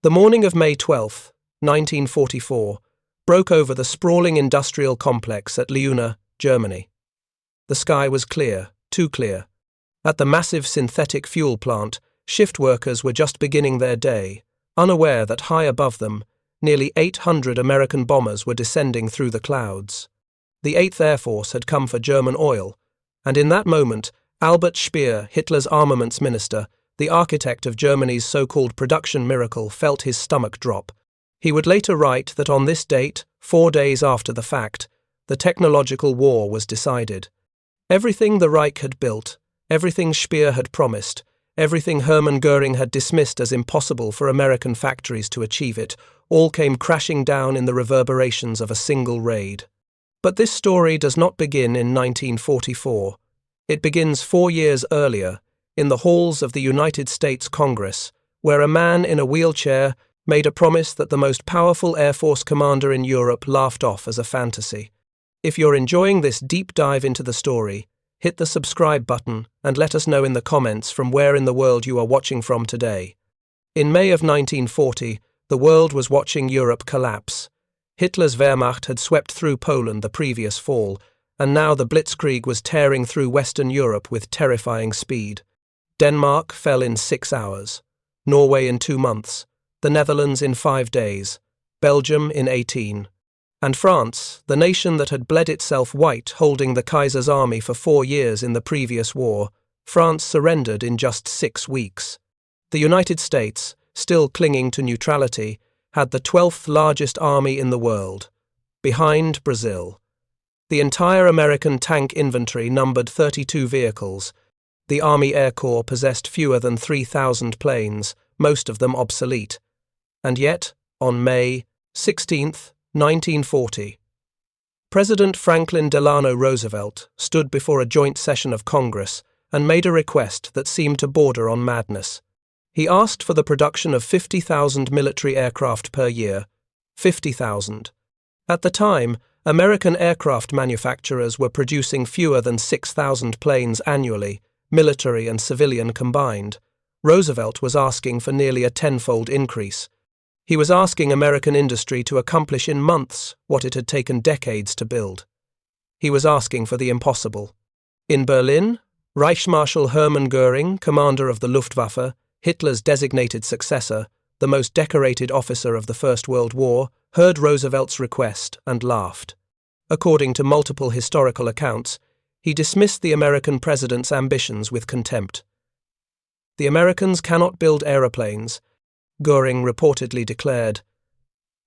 The morning of May 12, 1944, broke over the sprawling industrial complex at Leuna, Germany. The sky was clear, too clear. At the massive synthetic fuel plant, shift workers were just beginning their day, unaware that high above them, nearly 800 American bombers were descending through the clouds. The 8th Air Force had come for German oil, and in that moment, Albert Speer, Hitler's armaments minister, the architect of Germany's so-called production miracle, felt his stomach drop. He would later write that on this date, 4 days after the fact, the technological war was decided. Everything the Reich had built, everything Speer had promised, everything Hermann Göring had dismissed as impossible for American factories to achieve it, all came crashing down in the reverberations of a single raid. But this story does not begin in 1944. It begins 4 years earlier, in the halls of the United States Congress, where a man in a wheelchair made a promise that the most powerful Air Force commander in Europe laughed off as a fantasy. If you're enjoying this deep dive into the story, hit the subscribe button and let us know in the comments from where in the world you are watching from today. In May of 1940, the world was watching Europe collapse. Hitler's Wehrmacht had swept through Poland the previous fall, and now the Blitzkrieg was tearing through Western Europe with terrifying speed. Denmark fell in 6 hours, Norway in 2 months, the Netherlands in 5 days, Belgium in 18. And France, the nation that had bled itself white holding the Kaiser's army for 4 years in the previous war, France surrendered in just 6 weeks. The United States, still clinging to neutrality, had the 12th largest army in the world, behind Brazil. The entire American tank inventory numbered 32 vehicles. The Army Air Corps possessed fewer than 3,000 planes, most of them obsolete. And yet, on May 16, 1940, President Franklin Delano Roosevelt stood before a joint session of Congress and made a request that seemed to border on madness. He asked for the production of 50,000 military aircraft per year. 50,000. At the time, American aircraft manufacturers were producing fewer than 6,000 planes annually, military and civilian combined. Roosevelt was asking for nearly a tenfold increase. He was asking American industry to accomplish in months what it had taken decades to build. He was asking for the impossible. In Berlin, Reichsmarschall Hermann Göring, commander of the Luftwaffe, Hitler's designated successor, the most decorated officer of the First World War, heard Roosevelt's request and laughed. According to multiple historical accounts, he dismissed the American president's ambitions with contempt. The Americans cannot build aeroplanes, Göring reportedly declared.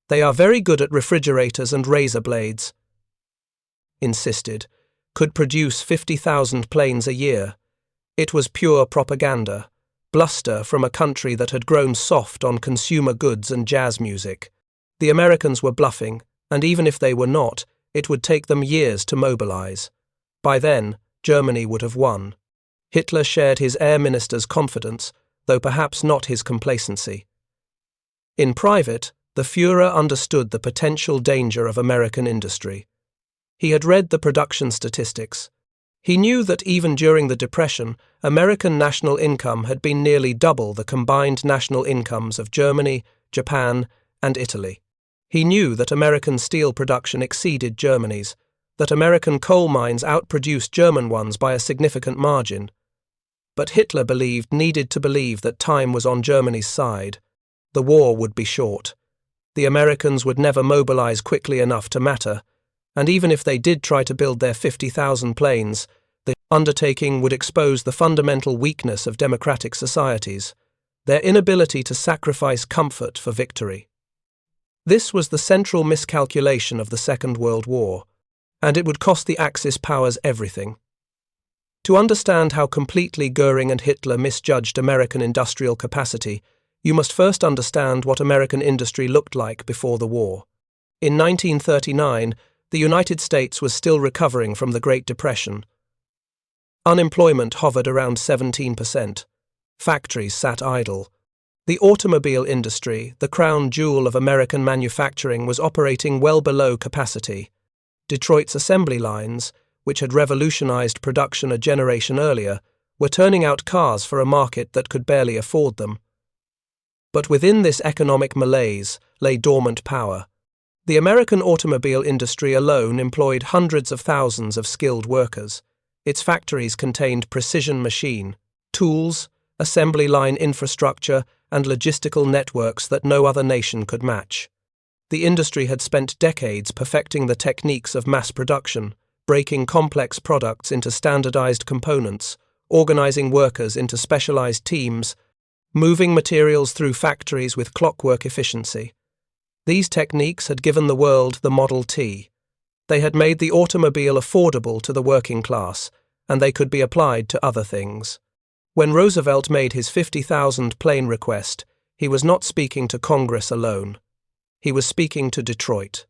They are very good at refrigerators and razor blades. Insisted, could produce 50,000 planes a year. It was pure propaganda, bluster from a country that had grown soft on consumer goods and jazz music. The Americans were bluffing, and even if they were not, it would take them years to mobilize. By then, Germany would have won. Hitler shared his air minister's confidence, though perhaps not his complacency. In private, the Führer understood the potential danger of American industry. He had read the production statistics. He knew that even during the Depression, American national income had been nearly double the combined national incomes of Germany, Japan, and Italy. He knew that American steel production exceeded Germany's, that American coal mines outproduced German ones by a significant margin. But Hitler needed to believe that time was on Germany's side. The war would be short. The Americans would never mobilize quickly enough to matter, and even if they did try to build their 50,000 planes, the undertaking would expose the fundamental weakness of democratic societies, their inability to sacrifice comfort for victory. This was the central miscalculation of the Second World War, and it would cost the Axis powers everything. To understand how completely Göring and Hitler misjudged American industrial capacity, you must first understand what American industry looked like before the war. In 1939, the United States was still recovering from the Great Depression. Unemployment hovered around 17%. Factories sat idle. The automobile industry, the crown jewel of American manufacturing, was operating well below capacity. Detroit's assembly lines, which had revolutionized production a generation earlier, were turning out cars for a market that could barely afford them. But within this economic malaise lay dormant power. The American automobile industry alone employed hundreds of thousands of skilled workers. Its factories contained precision machine, tools, assembly line infrastructure, and logistical networks that no other nation could match. The industry had spent decades perfecting the techniques of mass production, breaking complex products into standardized components, organizing workers into specialized teams, moving materials through factories with clockwork efficiency. These techniques had given the world the Model T. They had made the automobile affordable to the working class, and they could be applied to other things. When Roosevelt made his 50,000 plane request, he was not speaking to Congress alone. He was speaking to Detroit.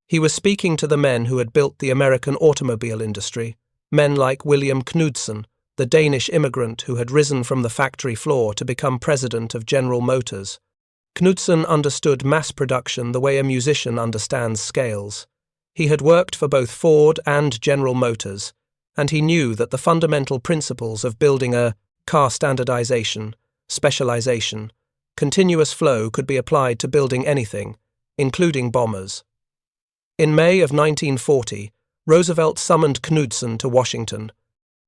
He was speaking to the men who had built the American automobile industry, men like William Knudsen, the Danish immigrant who had risen from the factory floor to become president of General Motors. Knudsen understood mass production the way a musician understands scales. He had worked for both Ford and General Motors, and he knew that the fundamental principles of building a car standardization, specialization, continuous flow could be applied to building anything, including bombers. In May of 1940, Roosevelt summoned Knudsen to Washington.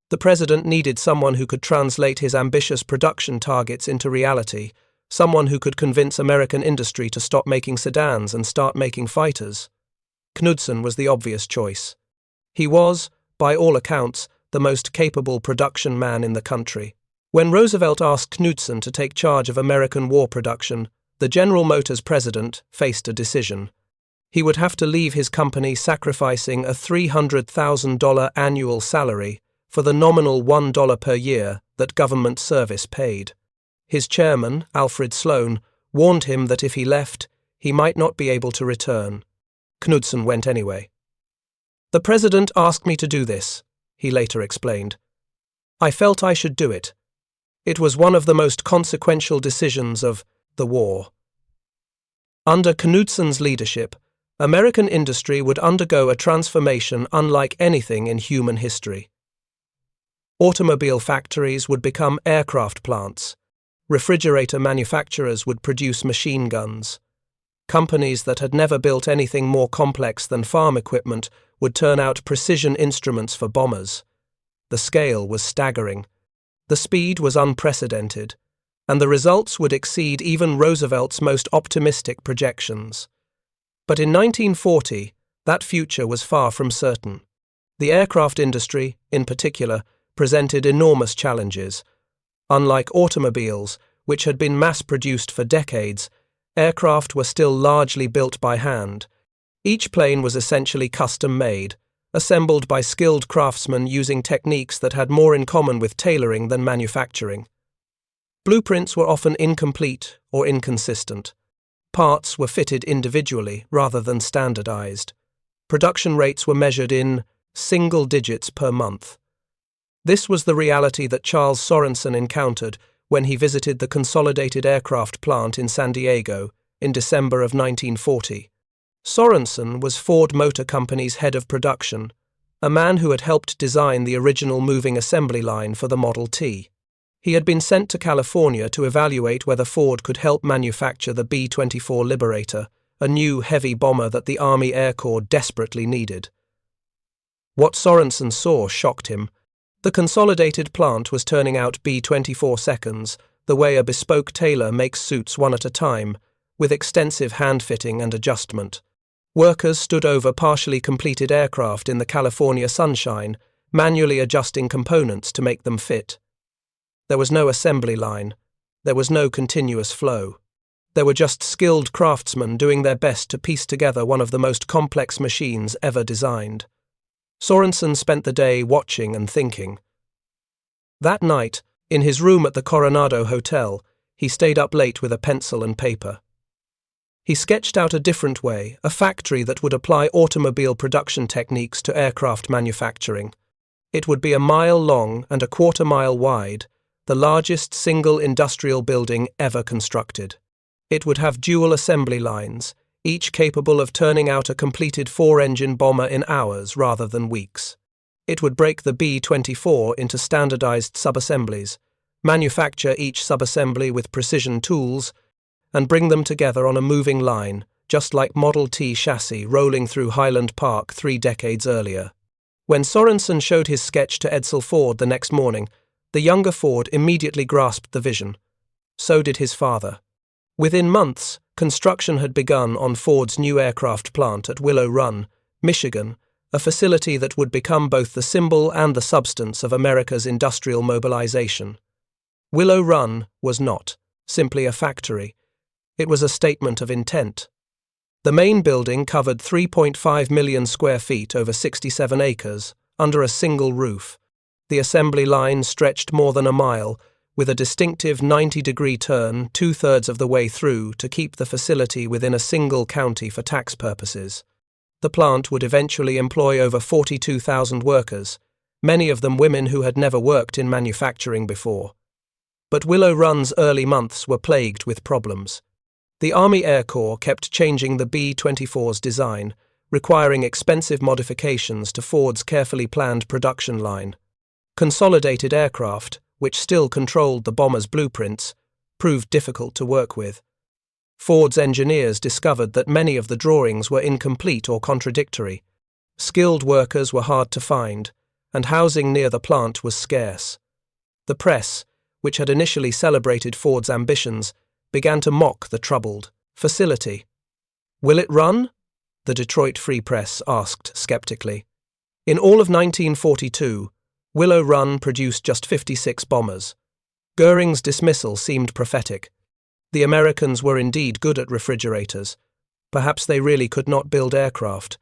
The president needed someone who could translate his ambitious production targets into reality, someone who could convince American industry to stop making sedans and start making fighters. Knudsen was the obvious choice. He was, by all accounts, the most capable production man in the country. When Roosevelt asked Knudsen to take charge of American war production, the General Motors president faced a decision. He would have to leave his company sacrificing a $300,000 annual salary for the nominal $1 per year that government service paid. His chairman, Alfred Sloan, warned him that if he left, he might not be able to return. Knudsen went anyway. "The president asked me to do this," he later explained. "I felt I should do it. It was one of the most consequential decisions of the war." Under Knudsen's leadership, American industry would undergo a transformation unlike anything in human history. Automobile factories would become aircraft plants. Refrigerator manufacturers would produce machine guns. Companies that had never built anything more complex than farm equipment would turn out precision instruments for bombers. The scale was staggering. The speed was unprecedented, and the results would exceed even Roosevelt's most optimistic projections. But in 1940, that future was far from certain. The aircraft industry, in particular, presented enormous challenges. Unlike automobiles, which had been mass-produced for decades, aircraft were still largely built by hand. Each plane was essentially custom-made, assembled by skilled craftsmen using techniques that had more in common with tailoring than manufacturing. Blueprints were often incomplete or inconsistent. Parts were fitted individually rather than standardized. Production rates were measured in single digits per month. This was the reality that Charles Sorensen encountered when he visited the Consolidated Aircraft plant in San Diego in December of 1940. Sorensen was Ford Motor Company's head of production, a man who had helped design the original moving assembly line for the Model T. He had been sent to California to evaluate whether Ford could help manufacture the B-24 Liberator, a new heavy bomber that the Army Air Corps desperately needed. What Sorensen saw shocked him. The Consolidated plant was turning out B-24 seconds, the way a bespoke tailor makes suits one at a time, with extensive hand-fitting and adjustment. Workers stood over partially completed aircraft in the California sunshine, manually adjusting components to make them fit. There was no assembly line. There was no continuous flow. There were just skilled craftsmen doing their best to piece together one of the most complex machines ever designed. Sorensen spent the day watching and thinking. That night, in his room at the Coronado Hotel, he stayed up late with a pencil and paper. He sketched out a different way, a factory that would apply automobile production techniques to aircraft manufacturing. It would be a mile long and a quarter-mile wide, the largest single industrial building ever constructed. It would have dual assembly lines, each capable of turning out a completed four-engine bomber in hours rather than weeks. It would break the B-24 into standardized subassemblies, manufacture each subassembly with precision tools, and bring them together on a moving line, just like Model T chassis rolling through Highland Park 3 decades earlier. When Sorensen showed his sketch to Edsel Ford the next morning, the younger Ford immediately grasped the vision. So did his father. Within months, construction had begun on Ford's new aircraft plant at Willow Run, Michigan, a facility that would become both the symbol and the substance of America's industrial mobilization. Willow Run was not simply a factory. It was a statement of intent. The main building covered 3.5 million square feet over 67 acres, under a single roof. The assembly line stretched more than a mile, with a distinctive 90-degree turn 2/3 of the way through to keep the facility within a single county for tax purposes. The plant would eventually employ over 42,000 workers, many of them women who had never worked in manufacturing before. But Willow Run's early months were plagued with problems. The Army Air Corps kept changing the B-24's design, requiring expensive modifications to Ford's carefully planned production line. Consolidated Aircraft, which still controlled the bomber's blueprints, proved difficult to work with. Ford's engineers discovered that many of the drawings were incomplete or contradictory. Skilled workers were hard to find, and housing near the plant was scarce. The press, which had initially celebrated Ford's ambitions, began to mock the troubled facility. "Will it run?" the Detroit Free Press asked skeptically. In all of 1942, Willow Run produced just 56 bombers. Göring's dismissal seemed prophetic. The Americans were indeed good at refrigerators. Perhaps they really could not build aircraft.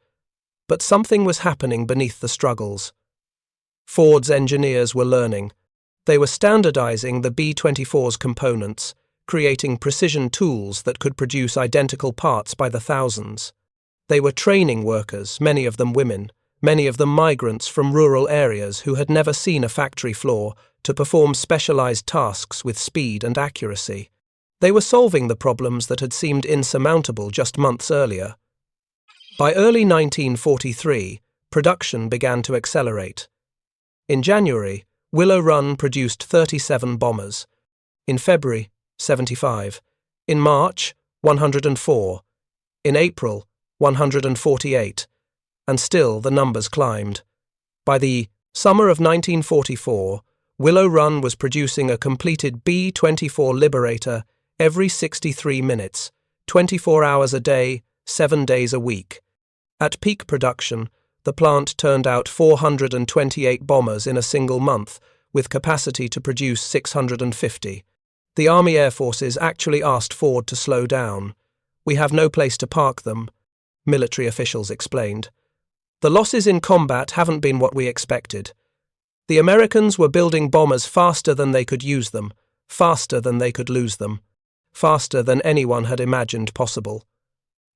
But something was happening beneath the struggles. Ford's engineers were learning. They were standardizing the B-24's components, creating precision tools that could produce identical parts by the thousands. They were training workers, many of them women, many of them migrants from rural areas who had never seen a factory floor, to perform specialized tasks with speed and accuracy. They were solving the problems that had seemed insurmountable just months earlier. By early 1943, production began to accelerate. In January, Willow Run produced 37 bombers. In February, 75. In March, 104. In April, 148. And still the numbers climbed. By the summer of 1944, Willow Run was producing a completed B-24 Liberator every 63 minutes, 24 hours a day, 7 days a week. At peak production, the plant turned out 428 bombers in a single month, with capacity to produce 650. The Army Air Forces actually asked Ford to slow down. "We have no place to park them," military officials explained. "The losses in combat haven't been what we expected. The Americans were building bombers faster than they could use them, faster than they could lose them, faster than anyone had imagined possible."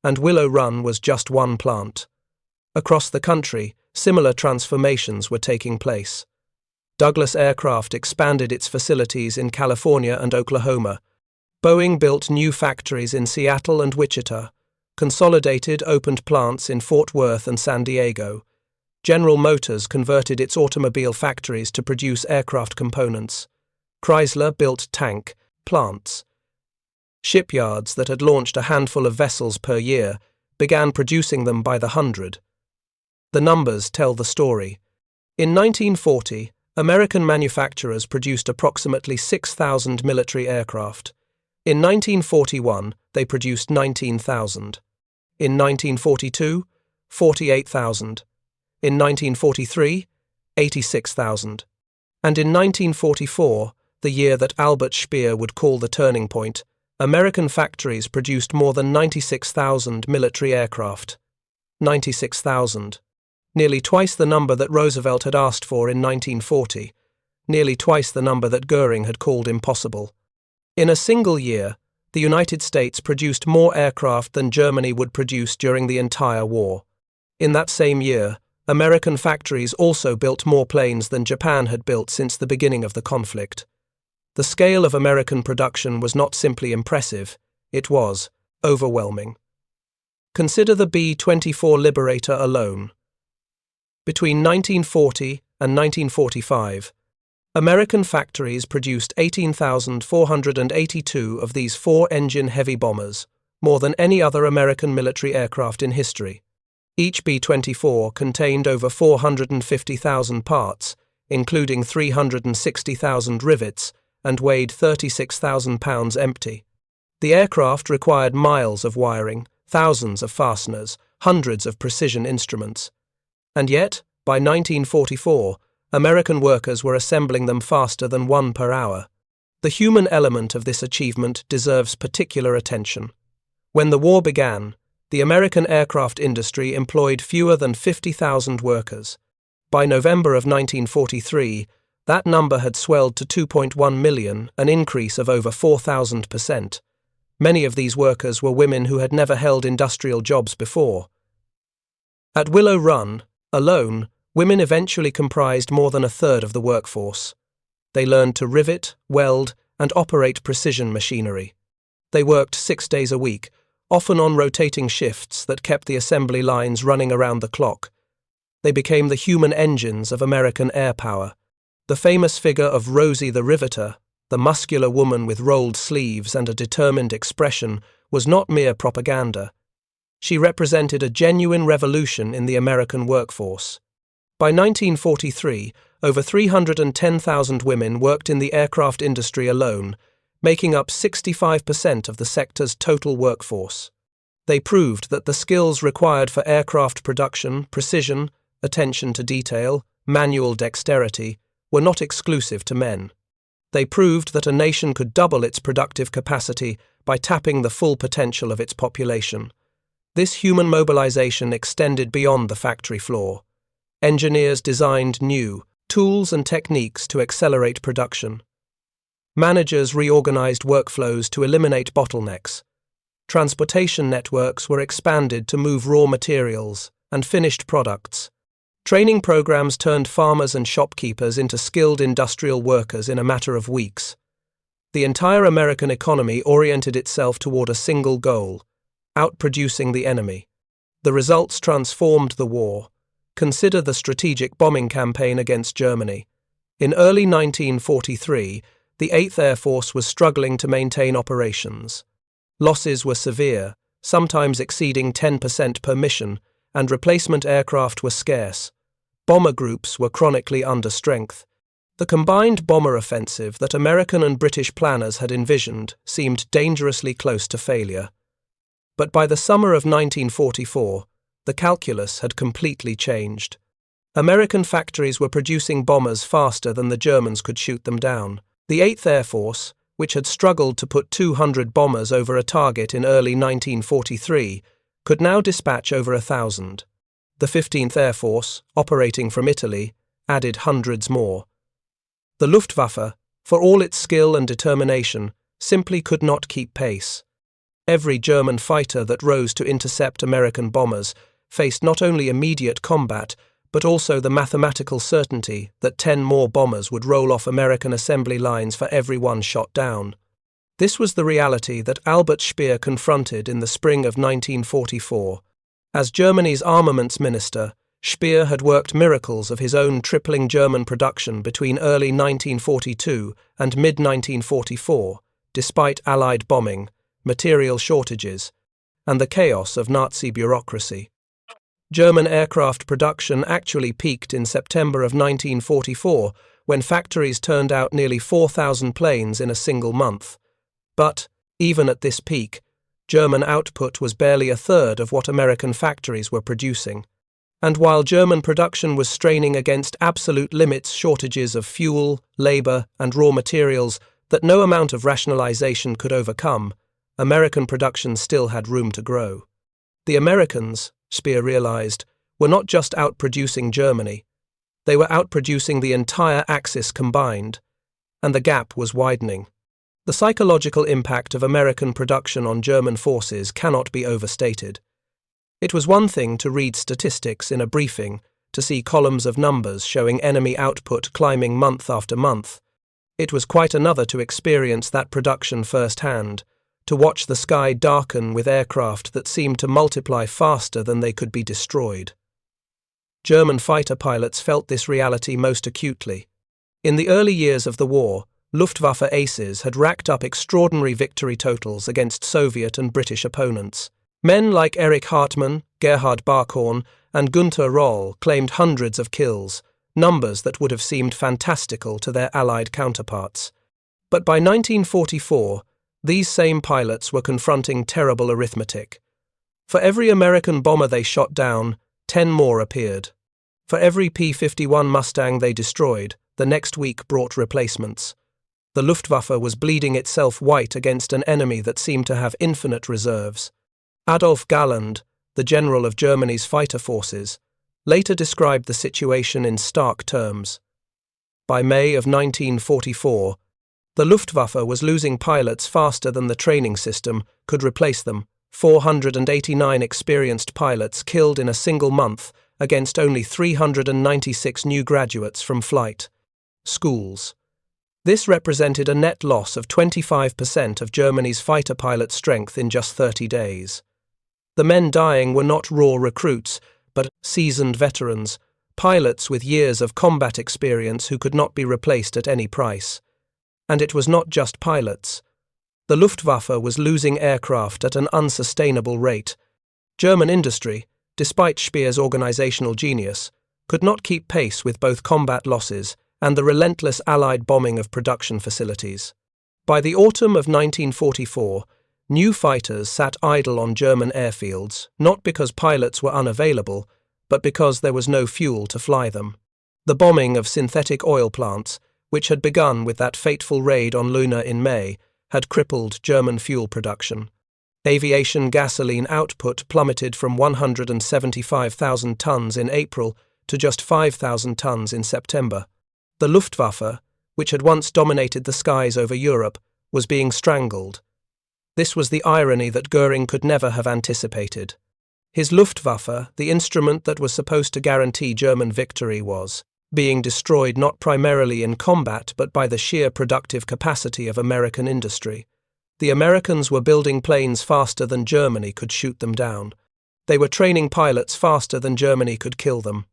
And Willow Run was just one plant. Across the country, similar transformations were taking place. Douglas Aircraft expanded its facilities in California and Oklahoma. Boeing built new factories in Seattle and Wichita. Consolidated opened plants in Fort Worth and San Diego. General Motors converted its automobile factories to produce aircraft components. Chrysler built tank plants. Shipyards that had launched a handful of vessels per year began producing them by the hundred. The numbers tell the story. In 1940, American manufacturers produced approximately 6,000 military aircraft. In 1941, they produced 19,000. In 1942, 48,000. In 1943, 86,000. And in 1944, the year that Albert Speer would call the turning point, American factories produced more than 96,000 military aircraft. 96,000. Nearly twice the number that Roosevelt had asked for in 1940, nearly twice the number that Göring had called impossible. In a single year, the United States produced more aircraft than Germany would produce during the entire war. In that same year, American factories also built more planes than Japan had built since the beginning of the conflict. The scale of American production was not simply impressive, it was overwhelming. Consider the B-24 Liberator alone. Between 1940 and 1945, American factories produced 18,482 of these four-engine heavy bombers, more than any other American military aircraft in history. Each B-24 contained over 450,000 parts, including 360,000 rivets, and weighed 36,000 pounds empty. The aircraft required miles of wiring, thousands of fasteners, hundreds of precision instruments. And yet, by 1944, American workers were assembling them faster than one per hour. The human element of this achievement deserves particular attention. When the war began, the American aircraft industry employed fewer than 50,000 workers. By November of 1943, that number had swelled to 2.1 million, an increase of over 4,000%. Many of these workers were women who had never held industrial jobs before. At Willow Run, alone, women eventually comprised more than a third of the workforce. They learned to rivet, weld, and operate precision machinery. They worked 6 days a week, often on rotating shifts that kept the assembly lines running around the clock. They became the human engines of American air power. The famous figure of Rosie the Riveter, the muscular woman with rolled sleeves and a determined expression, was not mere propaganda. She represented a genuine revolution in the American workforce. By 1943, over 310,000 women worked in the aircraft industry alone, making up 65% of the sector's total workforce. They proved that the skills required for aircraft production, precision, attention to detail, manual dexterity, were not exclusive to men. They proved that a nation could double its productive capacity by tapping the full potential of its population. This human mobilization extended beyond the factory floor. Engineers designed new tools and techniques to accelerate production. Managers reorganized workflows to eliminate bottlenecks. Transportation networks were expanded to move raw materials and finished products. Training programs turned farmers and shopkeepers into skilled industrial workers in a matter of weeks. The entire American economy oriented itself toward a single goal: outproducing the enemy. The results transformed the war. Consider the strategic bombing campaign against Germany. In early 1943, the 8th Air Force was struggling to maintain operations. Losses were severe, sometimes exceeding 10% per mission, and replacement aircraft were scarce. Bomber groups were chronically under strength. The combined bomber offensive that American and British planners had envisioned seemed dangerously close to failure. But by the summer of 1944, the calculus had completely changed. American factories were producing bombers faster than the Germans could shoot them down. The 8th Air Force, which had struggled to put 200 bombers over a target in early 1943, could now dispatch over 1,000. The 15th Air Force, operating from Italy, added hundreds more. The Luftwaffe, for all its skill and determination, simply could not keep pace. Every German fighter that rose to intercept American bombers faced not only immediate combat, but also the mathematical certainty that 10 more bombers would roll off American assembly lines for every one shot down. This was the reality that Albert Speer confronted in the spring of 1944. As Germany's armaments minister, Speer had worked miracles of his own tripling German production between early 1942 and mid-1944, despite Allied bombing, material shortages, and the chaos of Nazi bureaucracy. German aircraft production actually peaked in September of 1944, when factories turned out nearly 4,000 planes in a single month. But, even at this peak, German output was barely a third of what American factories were producing. And while German production was straining against absolute limits, shortages of fuel, labor, and raw materials that no amount of rationalization could overcome, American production still had room to grow. The Americans, Speer realized, were not just outproducing Germany. They were outproducing the entire Axis combined, and the gap was widening. The psychological impact of American production on German forces cannot be overstated. It was one thing to read statistics in a briefing, to see columns of numbers showing enemy output climbing month after month. It was quite another to experience that production firsthand, to watch the sky darken with aircraft that seemed to multiply faster than they could be destroyed. German fighter pilots felt this reality most acutely. In the early years of the war, Luftwaffe aces had racked up extraordinary victory totals against Soviet and British opponents. Men like Erich Hartmann, Gerhard Barkhorn, and Günther Roll claimed hundreds of kills, numbers that would have seemed fantastical to their Allied counterparts. But by 1944, these same pilots were confronting terrible arithmetic. For every American bomber they shot down, 10 more appeared. For every P-51 Mustang they destroyed, the next week brought replacements. The Luftwaffe was bleeding itself white against an enemy that seemed to have infinite reserves. Adolf Galland, the general of Germany's fighter forces, later described the situation in stark terms. By May of 1944, the Luftwaffe was losing pilots faster than the training system could replace them. 489 experienced pilots killed in a single month against only 396 new graduates from flight schools. This represented a net loss of 25% of Germany's fighter pilot strength in just 30 days. The men dying were not raw recruits, but seasoned veterans, pilots with years of combat experience who could not be replaced at any price. And it was not just pilots. The Luftwaffe was losing aircraft at an unsustainable rate. German industry, despite Speer's organizational genius, could not keep pace with both combat losses and the relentless Allied bombing of production facilities. By the autumn of 1944, new fighters sat idle on German airfields, not because pilots were unavailable, but because there was no fuel to fly them. The bombing of synthetic oil plants, which had begun with that fateful raid on Luna in May, had crippled German fuel production. Aviation gasoline output plummeted from 175,000 tons in April to just 5,000 tons in September. The Luftwaffe, which had once dominated the skies over Europe, was being strangled. This was the irony that Göring could never have anticipated. His Luftwaffe, the instrument that was supposed to guarantee German victory, was being destroyed not primarily in combat but by the sheer productive capacity of American industry. The Americans were building planes faster than Germany could shoot them down. They were training pilots faster than Germany could kill them.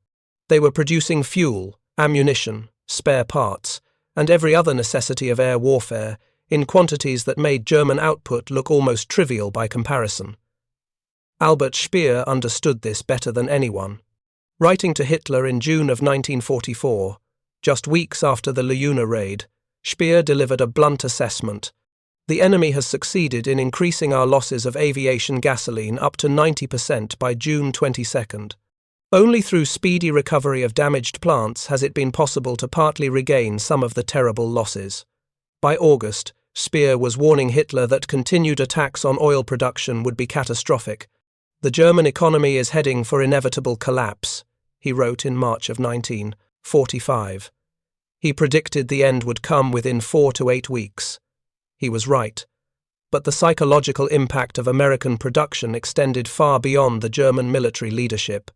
They were producing fuel, ammunition, spare parts, and every other necessity of air warfare in quantities that made German output look almost trivial by comparison. Albert Speer understood this better than anyone. Writing to Hitler in June of 1944, just weeks after the Luna raid, Speer delivered a blunt assessment. The enemy has succeeded in increasing our losses of aviation gasoline up to 90% by June 22nd. Only through speedy recovery of damaged plants has it been possible to partly regain some of the terrible losses. By August, Speer was warning Hitler that continued attacks on oil production would be catastrophic. The German economy is heading for inevitable collapse, he wrote in March of 1945. He predicted the end would come within 4 to 8 weeks. He was right. But the psychological impact of American production extended far beyond the German military leadership.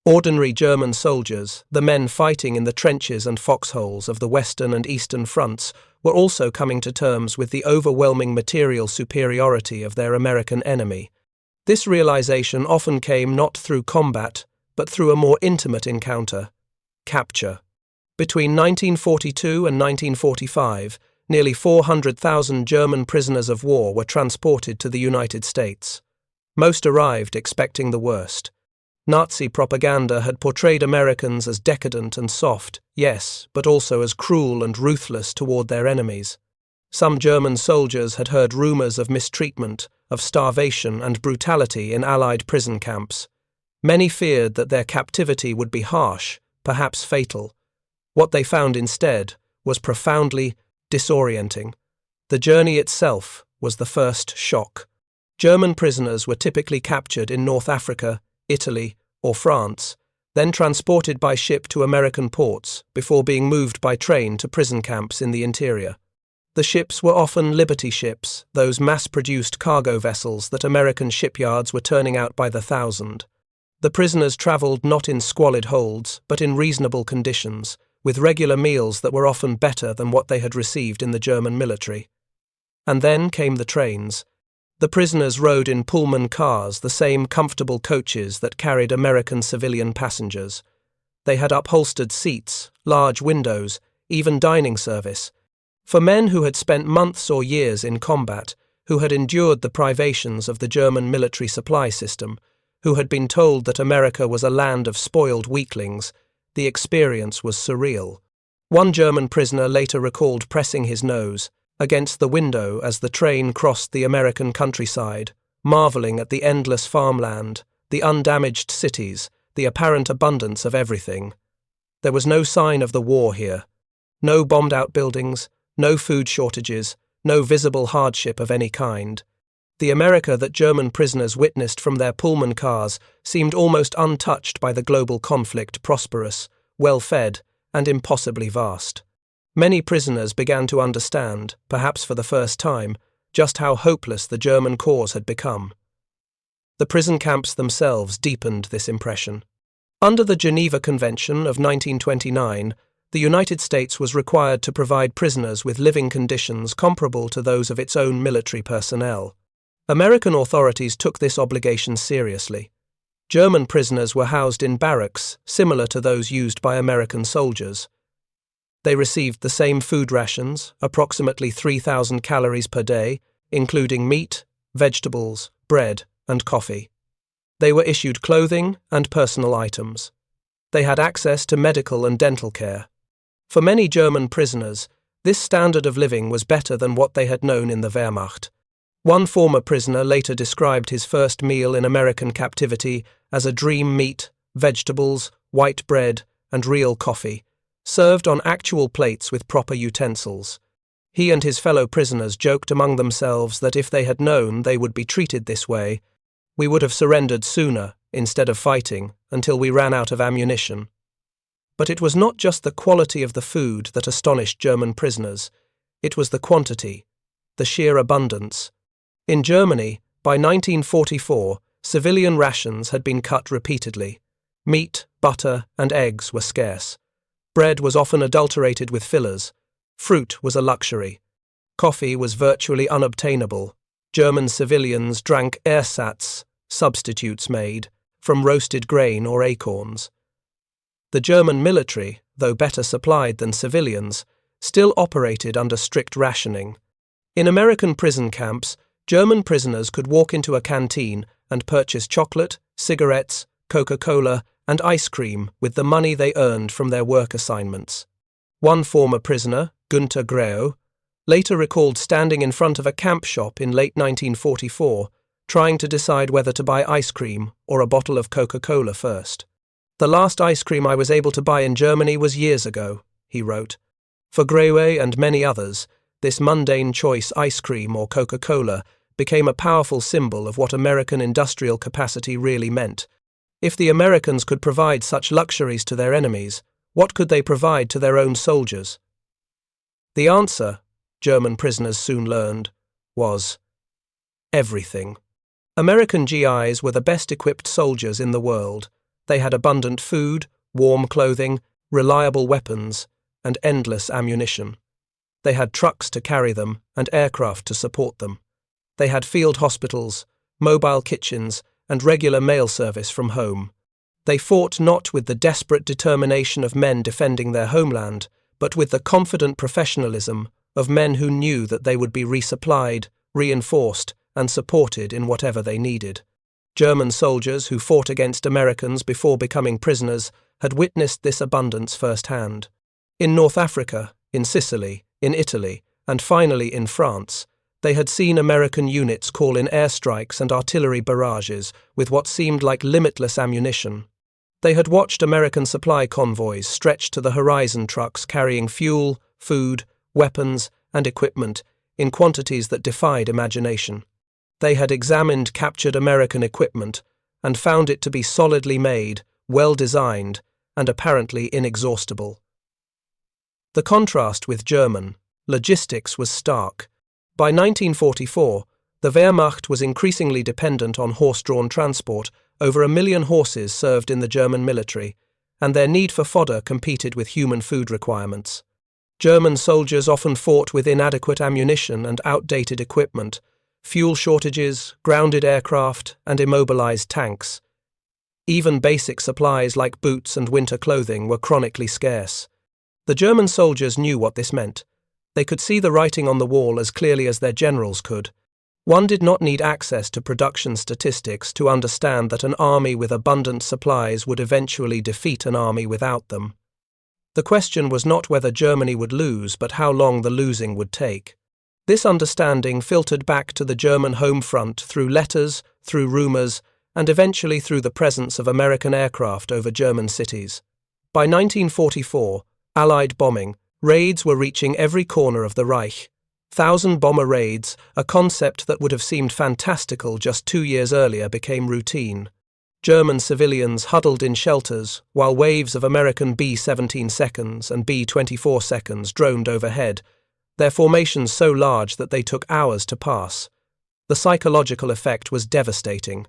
Ordinary German soldiers, the men fighting in the trenches and foxholes of the Western and Eastern fronts, were also coming to terms with the overwhelming material superiority of their American enemy. This realization often came not through combat, but through a more intimate encounter: capture. Between 1942 and 1945, nearly 400,000 German prisoners of war were transported to the United States. Most arrived expecting the worst. Nazi propaganda had portrayed Americans as decadent and soft, yes, but also as cruel and ruthless toward their enemies. Some German soldiers had heard rumors of mistreatment, of starvation and brutality in Allied prison camps. Many feared that their captivity would be harsh, perhaps fatal. What they found instead was profoundly disorienting. The journey itself was the first shock. German prisoners were typically captured in North Africa, Italy, or France, then transported by ship to American ports before being moved by train to prison camps in the interior. The ships were often Liberty ships, those mass-produced cargo vessels that American shipyards were turning out by the thousand. The prisoners travelled not in squalid holds, but in reasonable conditions, with regular meals that were often better than what they had received in the German military. And then came the trains. The prisoners rode in Pullman cars, the same comfortable coaches that carried American civilian passengers. They had upholstered seats, large windows, even dining service. For men who had spent months or years in combat, who had endured the privations of the German military supply system, who had been told that America was a land of spoiled weaklings, the experience was surreal. One German prisoner later recalled pressing his nose against the window as the train crossed the American countryside, marveling at the endless farmland, the undamaged cities, the apparent abundance of everything. There was no sign of the war here. No bombed outbuildings, no food shortages, no visible hardship of any kind. The America that German prisoners witnessed from their Pullman cars seemed almost untouched by the global conflict, prosperous, well-fed, and impossibly vast. Many prisoners began to understand, perhaps for the first time, just how hopeless the German cause had become. The prison camps themselves deepened this impression. Under the Geneva Convention of 1929, the United States was required to provide prisoners with living conditions comparable to those of its own military personnel. American authorities took this obligation seriously. German prisoners were housed in barracks similar to those used by American soldiers. They received the same food rations, approximately 3,000 calories per day, including meat, vegetables, bread, and coffee. They were issued clothing and personal items. They had access to medical and dental care. For many German prisoners, this standard of living was better than what they had known in the Wehrmacht. One former prisoner later described his first meal in American captivity as a dream: meat, vegetables, white bread, and real coffee, served on actual plates with proper utensils. He and his fellow prisoners joked among themselves that if they had known they would be treated this way, we would have surrendered sooner, instead of fighting, until we ran out of ammunition. But it was not just the quality of the food that astonished German prisoners, it was the quantity, the sheer abundance. In Germany, by 1944, civilian rations had been cut repeatedly. Meat, butter, and eggs were scarce. Bread was often adulterated with fillers. Fruit was a luxury. Coffee was virtually unobtainable. German civilians drank ersatz, substitutes made, from roasted grain or acorns. The German military, though better supplied than civilians, still operated under strict rationing. In American prison camps, German prisoners could walk into a canteen and purchase chocolate, cigarettes, Coca-Cola, and ice cream with the money they earned from their work assignments. One former prisoner, Günther Grau, later recalled standing in front of a camp shop in late 1944, trying to decide whether to buy ice cream or a bottle of Coca-Cola first. "The last ice cream I was able to buy in Germany was years ago," he wrote. For Grau and many others, this mundane choice, ice cream or Coca-Cola, became a powerful symbol of what American industrial capacity really meant. If the Americans could provide such luxuries to their enemies, what could they provide to their own soldiers? The answer, German prisoners soon learned, was everything. American GIs were the best equipped soldiers in the world. They had abundant food, warm clothing, reliable weapons, and endless ammunition. They had trucks to carry them and aircraft to support them. They had field hospitals, mobile kitchens, and regular mail service from home. They fought not with the desperate determination of men defending their homeland, but with the confident professionalism of men who knew that they would be resupplied, reinforced, and supported in whatever they needed. German soldiers who fought against Americans before becoming prisoners had witnessed this abundance firsthand. In North Africa, in Sicily, in Italy, and finally in France, they had seen American units call in airstrikes and artillery barrages with what seemed like limitless ammunition. They had watched American supply convoys stretch to the horizon, trucks carrying fuel, food, weapons, and equipment in quantities that defied imagination. They had examined captured American equipment and found it to be solidly made, well designed, and apparently inexhaustible. The contrast with German logistics was stark. By 1944, the Wehrmacht was increasingly dependent on horse-drawn transport. Over 1 million horses served in the German military, and their need for fodder competed with human food requirements. German soldiers often fought with inadequate ammunition and outdated equipment, fuel shortages, grounded aircraft, and immobilized tanks. Even basic supplies like boots and winter clothing were chronically scarce. The German soldiers knew what this meant. They could see the writing on the wall as clearly as their generals could. One did not need access to production statistics to understand that an army with abundant supplies would eventually defeat an army without them. The question was not whether Germany would lose, but how long the losing would take. This understanding filtered back to the German home front through letters, through rumors, and eventually through the presence of American aircraft over German cities. By 1944, Allied bombing raids were reaching every corner of the Reich. 1,000-bomber raids, a concept that would have seemed fantastical just 2 years earlier, became routine. German civilians huddled in shelters while waves of American B-17 seconds and B-24 seconds droned overhead, their formations so large that they took hours to pass. The psychological effect was devastating.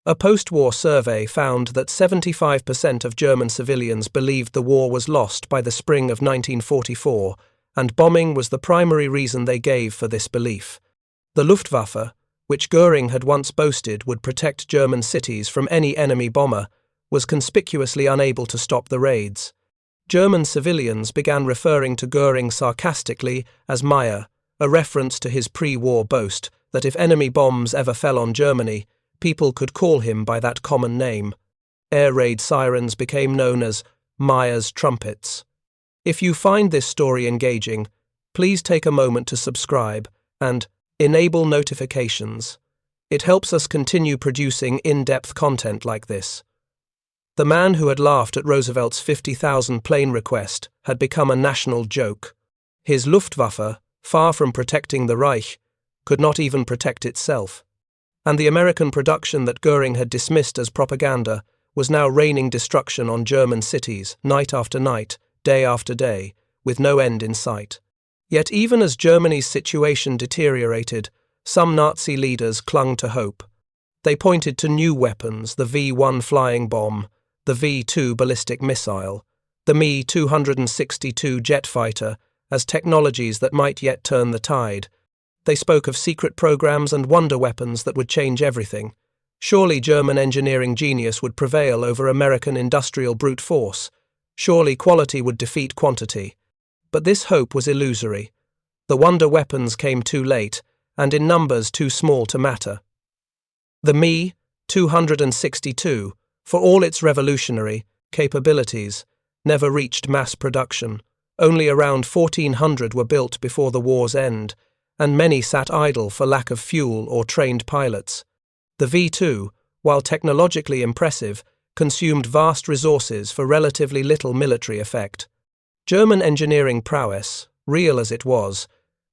A post-war survey found that 75% of German civilians believed the war was lost by the spring of 1944, and bombing was the primary reason they gave for this belief. The Luftwaffe, which Göring had once boasted would protect German cities from any enemy bomber, was conspicuously unable to stop the raids. German civilians began referring to Göring sarcastically as Meyer, a reference to his pre-war boast that if enemy bombs ever fell on Germany, people could call him by that common name. Air raid sirens became known as Meyer's trumpets. If you find this story engaging, please take a moment to subscribe and enable notifications. It helps us continue producing in-depth content like this. The man who had laughed at Roosevelt's 50,000 plane request had become a national joke. His Luftwaffe, far from protecting the Reich, could not even protect itself. And the American production that Göring had dismissed as propaganda was now raining destruction on German cities, night after night, day after day, with no end in sight. Yet even as Germany's situation deteriorated, some Nazi leaders clung to hope. They pointed to new weapons, the V-1 flying bomb, the V-2 ballistic missile, the Me-262 jet fighter, as technologies that might yet turn the tide. They spoke of secret programs and wonder weapons that would change everything. Surely German engineering genius would prevail over American industrial brute force. Surely quality would defeat quantity. But this hope was illusory. The wonder weapons came too late, and in numbers too small to matter. The Me-262, for all its revolutionary capabilities, never reached mass production. Only around 1,400 were built before the war's end, and many sat idle for lack of fuel or trained pilots. The V-2, while technologically impressive, consumed vast resources for relatively little military effect. German engineering prowess, real as it was,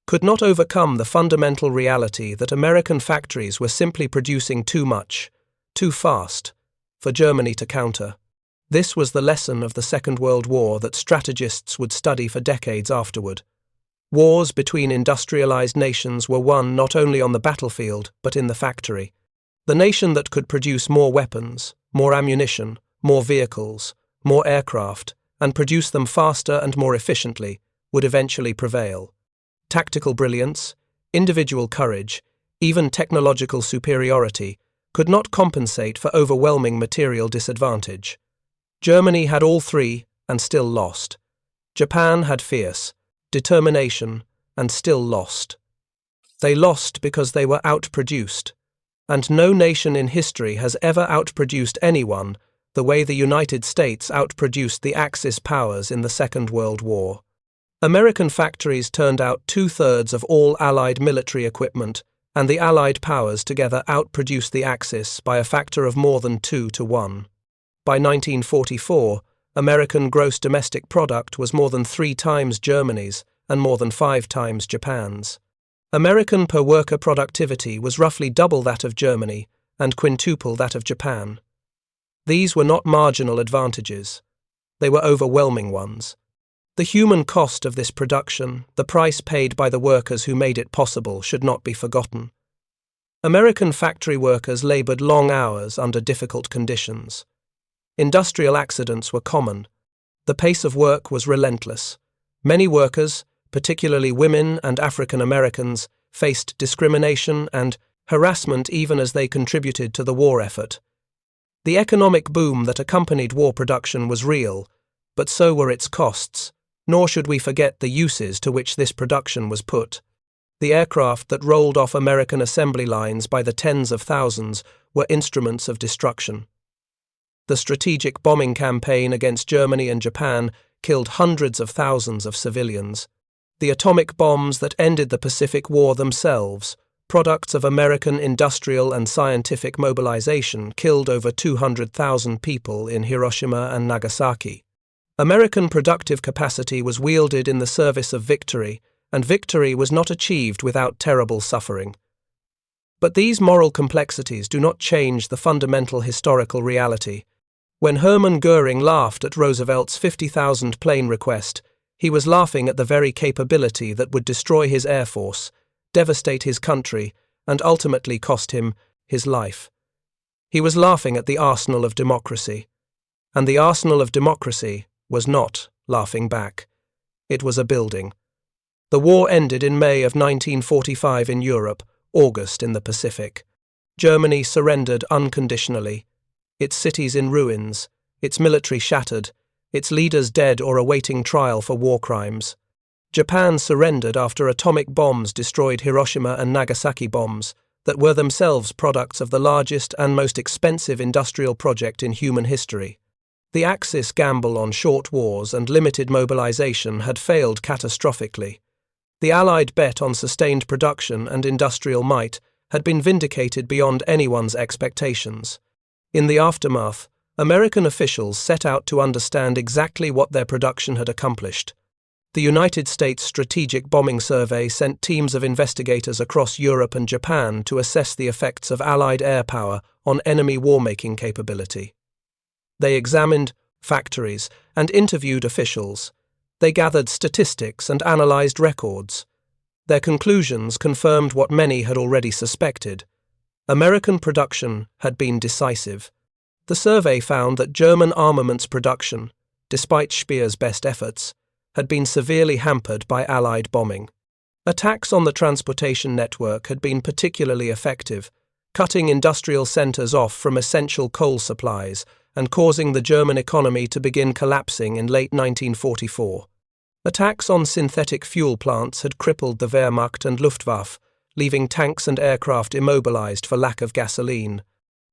could not overcome the fundamental reality that American factories were simply producing too much, too fast, for Germany to counter. This was the lesson of the Second World War that strategists would study for decades afterward. Wars between industrialized nations were won not only on the battlefield, but in the factory. The nation that could produce more weapons, more ammunition, more vehicles, more aircraft, and produce them faster and more efficiently, would eventually prevail. Tactical brilliance, individual courage, even technological superiority could not compensate for overwhelming material disadvantage. Germany had all three and still lost. Japan had fierce determination and still lost. They lost because they were outproduced, and no nation in history has ever outproduced anyone the way the United States outproduced the Axis powers in the Second World War. American factories turned out 2/3 of all Allied military equipment, and the Allied powers together outproduced the Axis by a factor of more than 2 to 1. By 1944, American gross domestic product was more than 3 times Germany's and more than 5 times Japan's. American per-worker productivity was roughly double that of Germany and quintuple that of Japan. These were not marginal advantages. They were overwhelming ones. The human cost of this production, the price paid by the workers who made it possible, should not be forgotten. American factory workers labored long hours under difficult conditions. Industrial accidents were common. The pace of work was relentless. Many workers, particularly women and African Americans, faced discrimination and harassment even as they contributed to the war effort. The economic boom that accompanied war production was real, but so were its costs. Nor should we forget the uses to which this production was put. The aircraft that rolled off American assembly lines by the tens of thousands were instruments of destruction. The strategic bombing campaign against Germany and Japan killed hundreds of thousands of civilians. The atomic bombs that ended the Pacific War themselves, products of American industrial and scientific mobilization, killed over 200,000 people in Hiroshima and Nagasaki. American productive capacity was wielded in the service of victory, and victory was not achieved without terrible suffering. But these moral complexities do not change the fundamental historical reality. When Hermann Göring laughed at Roosevelt's 50,000 plane request, he was laughing at the very capability that would destroy his air force, devastate his country, and ultimately cost him his life. He was laughing at the arsenal of democracy. And the arsenal of democracy was not laughing back. It was a building. The war ended in May of 1945 in Europe, August in the Pacific. Germany surrendered unconditionally, its cities in ruins, its military shattered, its leaders dead or awaiting trial for war crimes. Japan surrendered after atomic bombs destroyed Hiroshima and Nagasaki bombs that were themselves products of the largest and most expensive industrial project in human history. The Axis gamble on short wars and limited mobilization had failed catastrophically. The Allied bet on sustained production and industrial might had been vindicated beyond anyone's expectations. In the aftermath, American officials set out to understand exactly what their production had accomplished. The United States Strategic Bombing Survey sent teams of investigators across Europe and Japan to assess the effects of Allied air power on enemy war-making capability. They examined factories and interviewed officials. They gathered statistics and analyzed records. Their conclusions confirmed what many had already suspected. American production had been decisive. The survey found that German armaments production, despite Speer's best efforts, had been severely hampered by Allied bombing. Attacks on the transportation network had been particularly effective, cutting industrial centers off from essential coal supplies and causing the German economy to begin collapsing in late 1944. Attacks on synthetic fuel plants had crippled the Wehrmacht and Luftwaffe, leaving tanks and aircraft immobilized for lack of gasoline.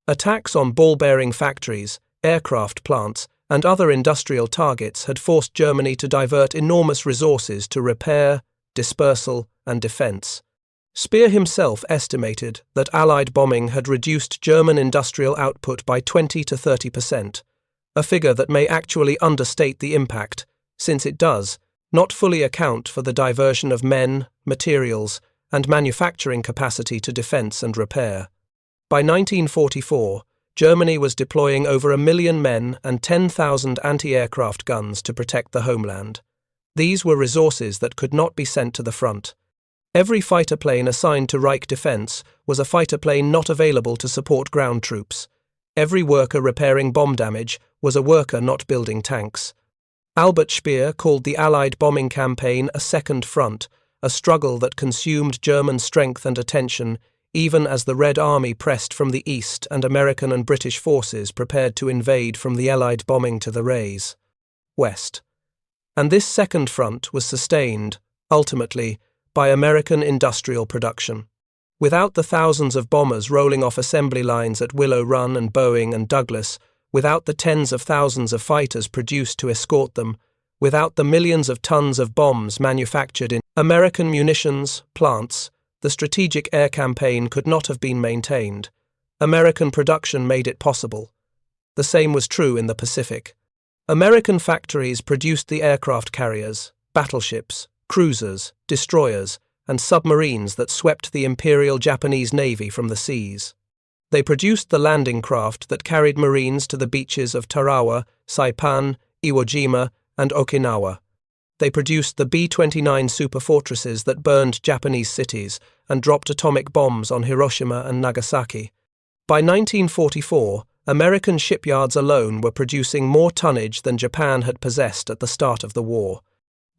Attacks on ball-bearing factories, aircraft plants, and other industrial targets had forced Germany to divert enormous resources to repair, dispersal, and defense. Speer himself estimated that Allied bombing had reduced German industrial output by 20 to 30%, a figure that may actually understate the impact, since it does not fully account for the diversion of men, materials, and manufacturing capacity to defense and repair. By 1944, Germany was deploying over 1 million men and 10,000 anti-aircraft guns to protect the homeland. These were resources that could not be sent to the front. Every fighter plane assigned to Reich Defense was a fighter plane not available to support ground troops. Every worker repairing bomb damage was a worker not building tanks. Albert Speer called the Allied bombing campaign a second front, a struggle that consumed German strength and attention even as the Red Army pressed from the east and American and British forces prepared to invade from the Allied bombing to the Rays west. And this second front was sustained, ultimately, by American industrial production. Without the thousands of bombers rolling off assembly lines at Willow Run and Boeing and Douglas, without the tens of thousands of fighters produced to escort them, without the millions of tons of bombs manufactured in American munitions plants, the strategic air campaign could not have been maintained. American production made it possible. The same was true in the Pacific. American factories produced the aircraft carriers, battleships, cruisers, destroyers, and submarines that swept the Imperial Japanese Navy from the seas. They produced the landing craft that carried Marines to the beaches of Tarawa, Saipan, Iwo Jima, and Okinawa. They produced the B-29 superfortresses that burned Japanese cities and dropped atomic bombs on Hiroshima and Nagasaki. By 1944, American shipyards alone were producing more tonnage than Japan had possessed at the start of the war.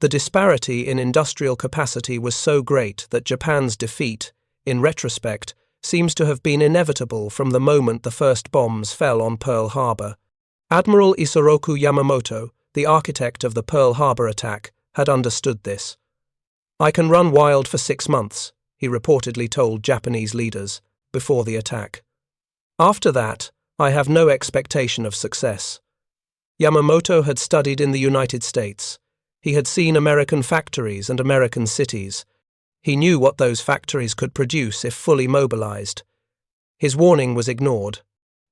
The disparity in industrial capacity was so great that Japan's defeat, in retrospect, seems to have been inevitable from the moment the first bombs fell on Pearl Harbor. Admiral Isoroku Yamamoto, the architect of the Pearl Harbor attack, had understood this. "I can run wild for 6 months," he reportedly told Japanese leaders before the attack. "After that, I have no expectation of success." Yamamoto had studied in the United States. He had seen American factories and American cities. He knew what those factories could produce if fully mobilized. His warning was ignored.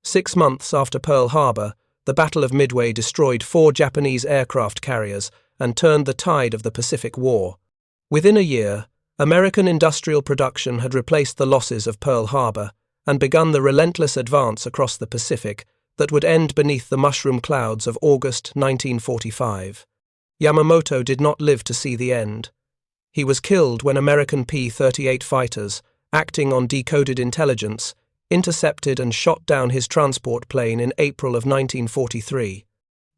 6 months after Pearl Harbor, the Battle of Midway destroyed 4 Japanese aircraft carriers and turned the tide of the Pacific War. Within a year, American industrial production had replaced the losses of Pearl Harbor and begun the relentless advance across the Pacific that would end beneath the mushroom clouds of August 1945. Yamamoto did not live to see the end. He was killed when American P-38 fighters, acting on decoded intelligence, intercepted and shot down his transport plane in April of 1943.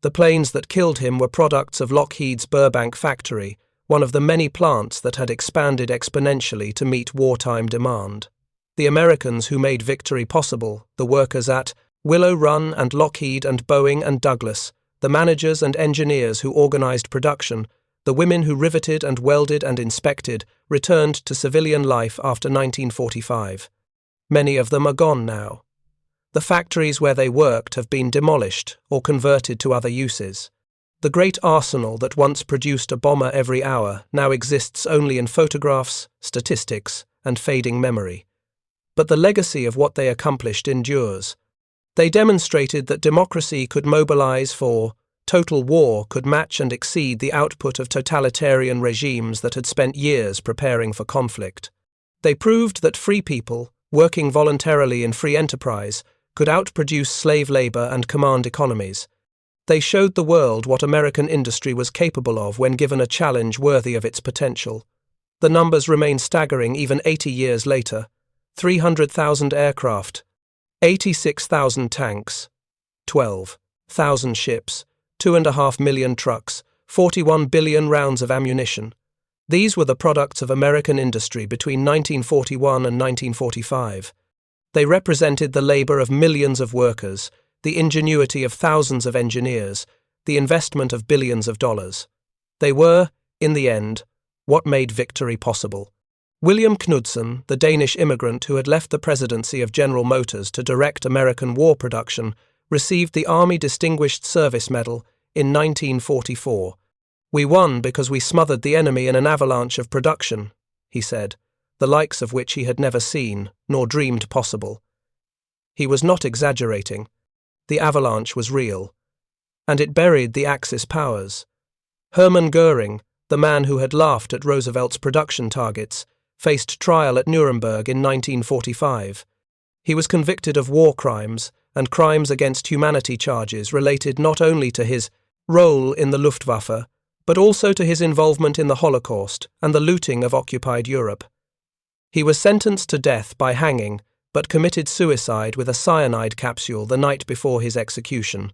The planes that killed him were products of Lockheed's Burbank factory, one of the many plants that had expanded exponentially to meet wartime demand. The Americans who made victory possible, the workers at Willow Run and Lockheed and Boeing and Douglas, the managers and engineers who organized production, the women who riveted and welded and inspected, returned to civilian life after 1945. Many of them are gone now. The factories where they worked have been demolished or converted to other uses. The great arsenal that once produced a bomber every hour now exists only in photographs, statistics, and fading memory. But the legacy of what they accomplished endures. They demonstrated that democracy could mobilize for total war, could match and exceed the output of totalitarian regimes that had spent years preparing for conflict. They proved that free people, working voluntarily in free enterprise, could outproduce slave labor and command economies. They showed the world what American industry was capable of when given a challenge worthy of its potential. The numbers remain staggering even 80 years later. 300,000 aircraft, 86,000 tanks, 12,000 ships, 2.5 million trucks, 41 billion rounds of ammunition. These were the products of American industry between 1941 and 1945. They represented the labor of millions of workers, the ingenuity of thousands of engineers, the investment of billions of dollars. They were, in the end, what made victory possible. William Knudsen, the Danish immigrant who had left the presidency of General Motors to direct American war production, received the Army Distinguished Service Medal in 1944. "We won because we smothered the enemy in an avalanche of production," he said, the likes of which he had never seen, nor dreamed possible. He was not exaggerating. The avalanche was real. And it buried the Axis powers. Hermann Göring, the man who had laughed at Roosevelt's production targets, faced trial at Nuremberg in 1945. He was convicted of war crimes and crimes against humanity charges related not only to his role in the Luftwaffe, but also to his involvement in the Holocaust and the looting of occupied Europe. He was sentenced to death by hanging, but committed suicide with a cyanide capsule the night before his execution.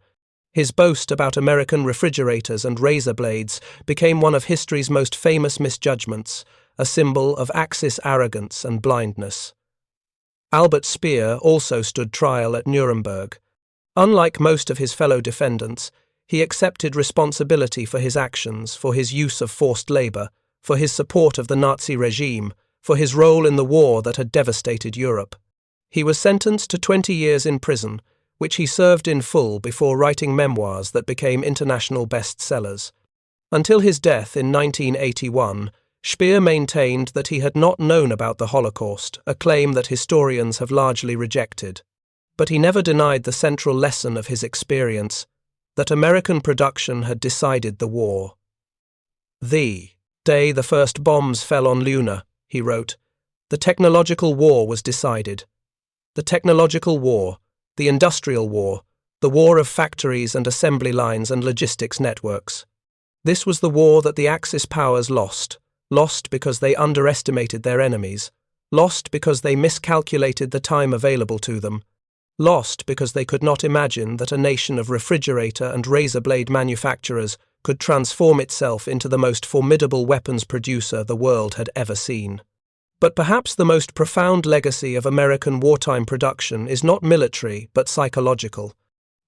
His boast about American refrigerators and razor blades became one of history's most famous misjudgments, a symbol of Axis arrogance and blindness. Albert Speer also stood trial at Nuremberg. Unlike most of his fellow defendants, he accepted responsibility for his actions, for his use of forced labor, for his support of the Nazi regime, for his role in the war that had devastated Europe. He was sentenced to 20 years in prison, which he served in full before writing memoirs that became international bestsellers. Until his death in 1981, Speer maintained that he had not known about the Holocaust, a claim that historians have largely rejected. But he never denied the central lesson of his experience, that American production had decided the war. "The day the first bombs fell on Luna," he wrote, "the technological war was decided. The technological war, the industrial war, the war of factories and assembly lines and logistics networks. This was the war that the Axis powers lost because they underestimated their enemies, lost because they miscalculated the time available to them, lost because they could not imagine that a nation of refrigerator and razor blade manufacturers could transform itself into the most formidable weapons producer the world had ever seen. But perhaps the most profound legacy of American wartime production is not military but psychological.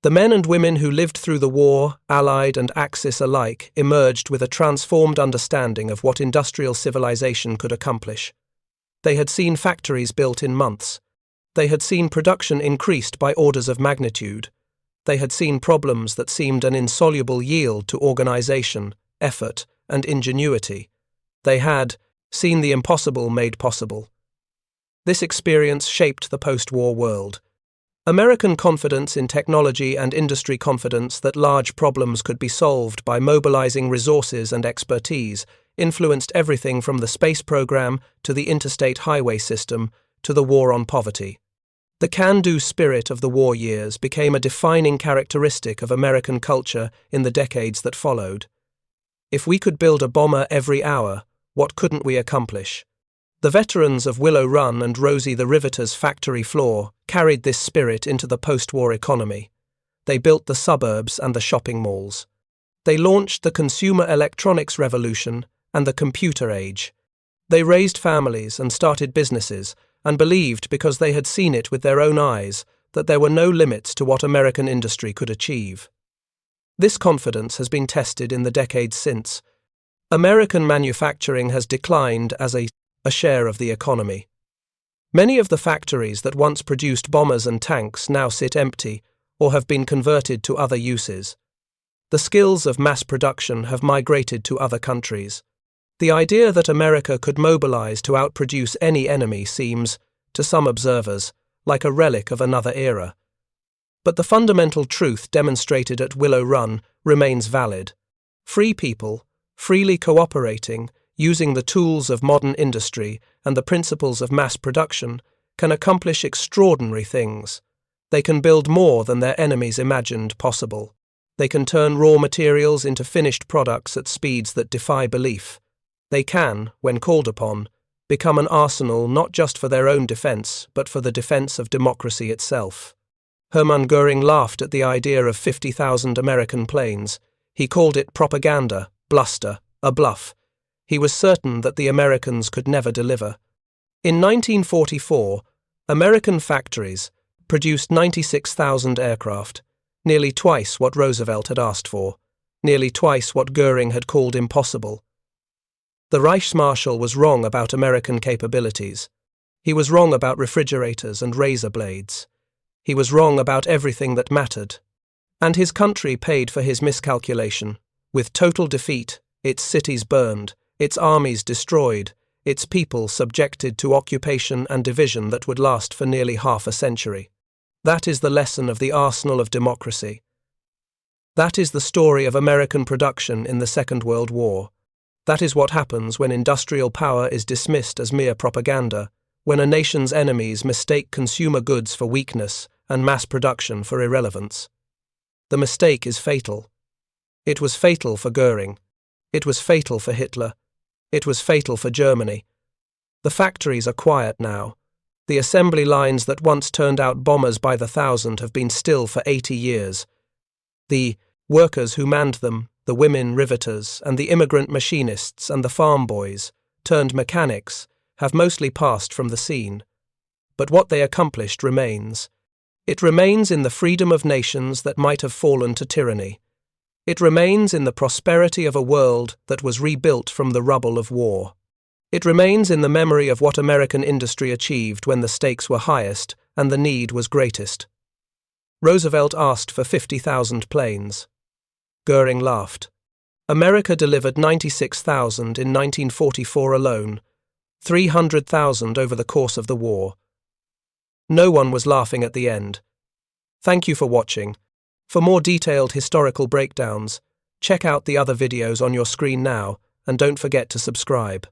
The men and women who lived through the war, Allied and Axis alike, emerged with a transformed understanding of what industrial civilization could accomplish. They had seen factories built in months. They had seen production increased by orders of magnitude. They had seen problems that seemed an insoluble yield to organization, effort, and ingenuity. They had seen the impossible made possible. This experience shaped the post-war world. American confidence in technology and industry confidence that large problems could be solved by mobilizing resources and expertise influenced everything from the space program to the interstate highway system to the war on poverty. The can-do spirit of the war years became a defining characteristic of American culture in the decades that followed. If we could build a bomber every hour, what couldn't we accomplish? The veterans of Willow Run and Rosie the Riveter's factory floor carried this spirit into the post-war economy. They built the suburbs and the shopping malls. They launched the consumer electronics revolution and the computer age. They raised families and started businesses and believed, because they had seen it with their own eyes, that there were no limits to what American industry could achieve. This confidence has been tested in the decades since. American manufacturing has declined as a share of the economy. Many of the factories that once produced bombers and tanks now sit empty or have been converted to other uses. The skills of mass production have migrated to other countries. The idea that America could mobilize to outproduce any enemy seems, to some observers, like a relic of another era. But the fundamental truth demonstrated at Willow Run remains valid. Free people, freely cooperating, using the tools of modern industry and the principles of mass production, can accomplish extraordinary things. They can build more than their enemies imagined possible. They can turn raw materials into finished products at speeds that defy belief. They can, when called upon, become an arsenal not just for their own defense, but for the defense of democracy itself. Hermann Göring laughed at the idea of 50,000 American planes. He called it propaganda, bluster, a bluff. He was certain that the Americans could never deliver. In 1944, American factories produced 96,000 aircraft, nearly twice what Roosevelt had asked for, nearly twice what Göring had called impossible. The Reichsmarshal was wrong about American capabilities. He was wrong about refrigerators and razor blades. He was wrong about everything that mattered. And his country paid for his miscalculation, with total defeat, its cities burned, its armies destroyed, its people subjected to occupation and division that would last for nearly half a century. That is the lesson of the arsenal of democracy. That is the story of American production in the Second World War. That is what happens when industrial power is dismissed as mere propaganda, when a nation's enemies mistake consumer goods for weakness and mass production for irrelevance. The mistake is fatal. It was fatal for Göring. It was fatal for Hitler. It was fatal for Germany. The factories are quiet now. The assembly lines that once turned out bombers by the thousand have been still for 80 years. The workers who manned them, the women riveters, and the immigrant machinists and the farm boys, turned mechanics, have mostly passed from the scene. But what they accomplished remains. It remains in the freedom of nations that might have fallen to tyranny. It remains in the prosperity of a world that was rebuilt from the rubble of war. It remains in the memory of what American industry achieved when the stakes were highest and the need was greatest. Roosevelt asked for 50,000 planes. Göring laughed. America delivered 96,000 in 1944 alone, 300,000 over the course of the war. No one was laughing at the end. Thank you for watching. For more detailed historical breakdowns, check out the other videos on your screen now, and don't forget to subscribe.